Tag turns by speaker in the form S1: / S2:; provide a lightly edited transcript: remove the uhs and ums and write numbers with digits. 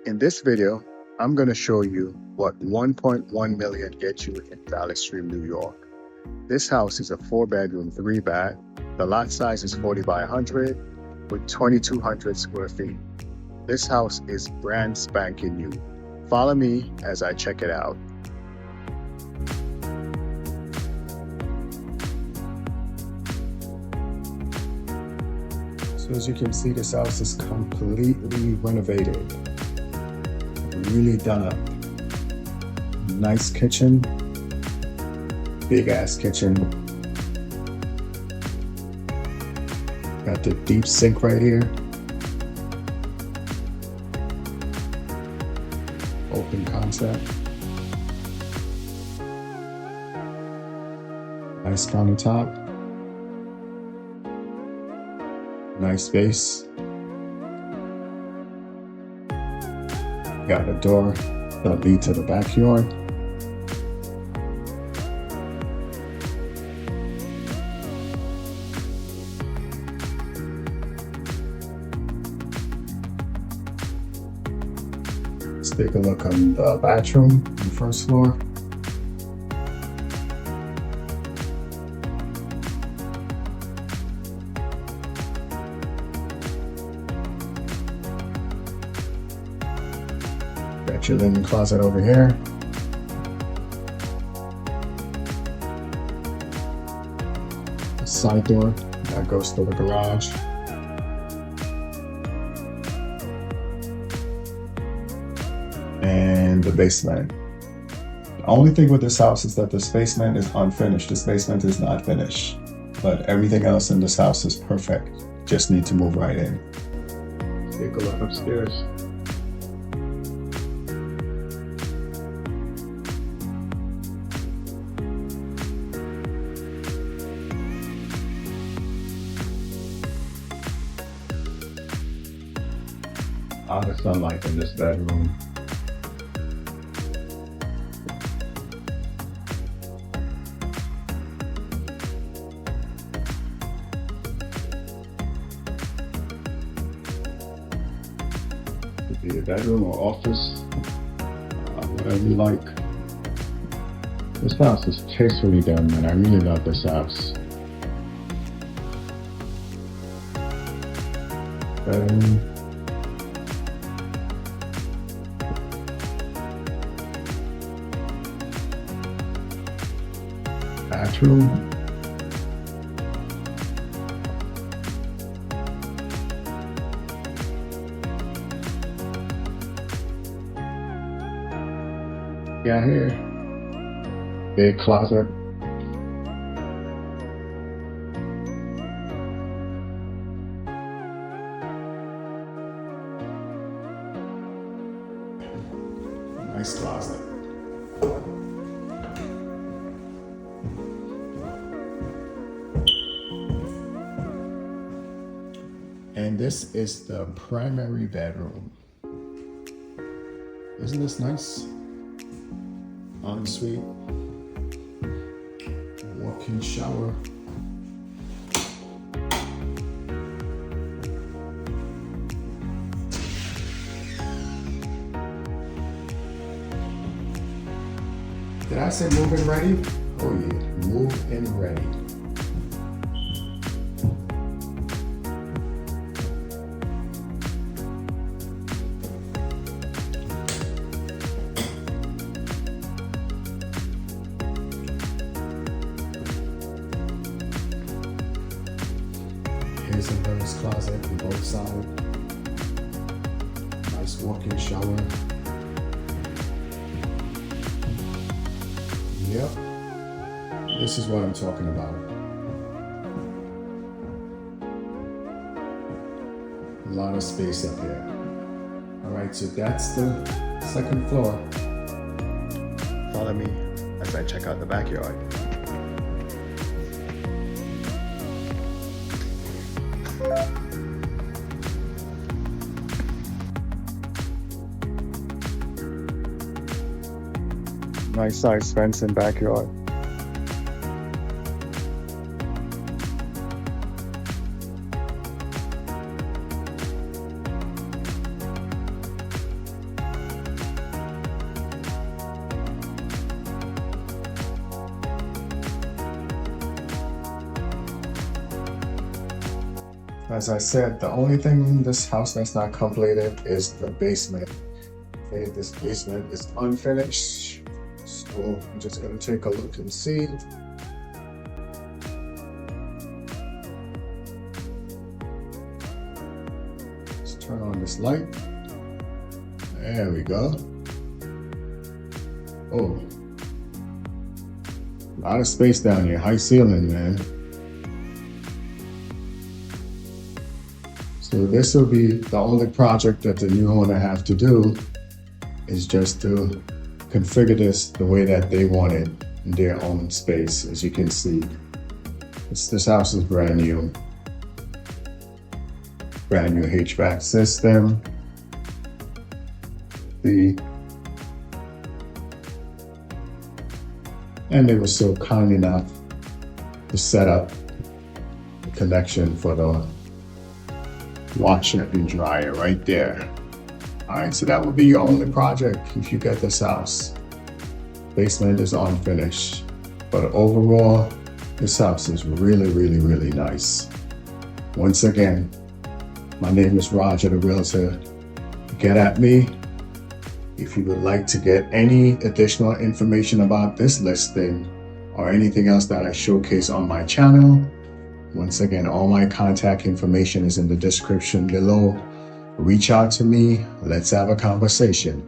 S1: In this video, I'm going to show you what 1.1 million gets you in Valley Stream, New York. This house is a 4-bedroom, 3-bath. The lot size is 40 by 100 with 2,200 square feet. This house is brand spanking new. Follow me as I check it out. So as you can see, this house is completely renovated. Really done up. Nice kitchen, big ass kitchen. Got the deep sink right here. Open concept. Nice countertop. Nice space. Got a door that leads to the backyard. Let's take a look on the bathroom on the first floor. Got your linen closet over here. A side door that goes to the garage. And the basement. The only thing with this house is that this basement is unfinished. This basement is not finished. But everything else in this house is perfect. Just need to move right in. Take a look upstairs. A lot of sunlight in this bedroom. Could be a bedroom or office, whatever you like. This house is tastefully done, and I really love this house. Bedroom. Bathroom. Got here. Big closet. Nice closet. And this is the primary bedroom. Isn't this nice? Ensuite. Walk-in shower. Did I say move-in ready? Oh yeah, move-in ready. Here's a nurse closet on both sides. Nice walk-in shower. Yep, this is what I'm talking about. A lot of space up here. All right, so that's the second floor. Follow me as I check out the backyard. Nice size fence and backyard. As I said, the only thing in this house that's not completed is the basement. Okay, this basement is unfinished. So I'm just gonna take a look and see. Let's turn on this light. There we go. Oh, a lot of space down here, high ceiling, man. So this will be the only project that the new owner have to do is just to configure this the way that they want it in their own space. As you can see, this house is brand new. Brand new HVAC system. And they were so kind enough to set up the connection for the washer and dryer right there. All right, so that would be your only project if you get this house. Basement is unfinished, but overall, this house is really, really, really nice. Once again, my name is Roger, the Realtor. Get at me if you would like to get any additional information about this listing or anything else that I showcase on my channel. Once again, all my contact information is in the description below. Reach out to me. Let's have a conversation.